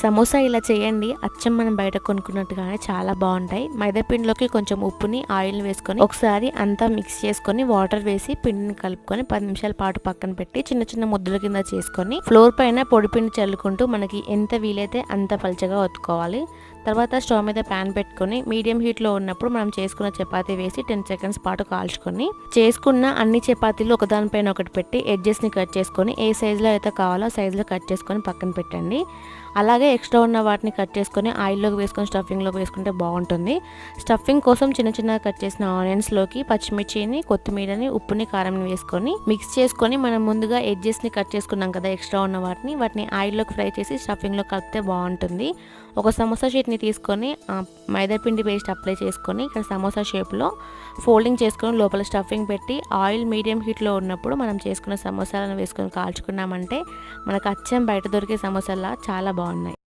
సమోసా ఇలా చేయండి, అచ్చం మనం బయట కొనుక్కున్నట్టుగానే చాలా బాగుంటాయి. మైదా పిండిలోకి కొంచెం ఉప్పుని ఆయిల్ వేసుకొని ఒకసారి అంతా మిక్స్ చేసుకొని వాటర్ వేసి పిండిని కలుపుకొని 10 నిమిషాల పాటు పక్కన పెట్టి చిన్న చిన్న ముద్దల కింద చేసుకొని ఫ్లోర్ పైన పొడి పిండి చల్లుకుంటూ మనకి ఎంత వీలైతే అంత పల్చగా ఒత్తుకోవాలి. తర్వాత స్టవ్ మీద ప్యాన్ పెట్టుకొని మీడియం హీట్లో ఉన్నప్పుడు మనం చేసుకున్న చపాతీ వేసి 10 సెకండ్స్ పాటు కాల్చుకొని చేసుకున్న అన్ని చపాతీలు ఒకదానిపైన ఒకటి పెట్టి ఎడ్జెస్ని కట్ చేసుకొని ఏ సైజులో అయితే కావాలో ఆ సైజులో కట్ చేసుకొని పక్కన పెట్టండి. అలాగే ఎక్స్ట్రా ఉన్న వాటిని కట్ చేసుకొని ఆయిల్లోకి వేసుకొని స్టఫింగ్లోకి వేసుకుంటే బాగుంటుంది. స్టఫింగ్ కోసం చిన్న చిన్నగా కట్ చేసిన ఆనియన్స్లోకి పచ్చిమిర్చిని, కొత్తిమీరని, ఉప్పుని, కారంని వేసుకొని మిక్స్ చేసుకొని మనం ముందుగా ఎడ్జెస్ని కట్ చేసుకున్నాం కదా ఎక్స్ట్రా ఉన్న వాటిని ఆయిల్లోకి ఫ్రై చేసి స్టఫింగ్లో కలిపితే బాగుంటుంది. ఒక సమోసా షీట్ని తీసుకొని మైదా పిండి పేస్ట్ అప్లై చేసుకొని ఇక్కడ సమోసా షేప్లో ఫోల్డింగ్ చేసుకొని లోపల స్టఫింగ్ పెట్టి ఆయిల్ మీడియం హీట్లో ఉన్నప్పుడు మనం చేసుకున్న సమోసాలను వేసుకొని కాల్చుకున్నామంటే మనకు అచ్చం బయట దొరికే సమోసాలా చాలా బాగున్నాయి.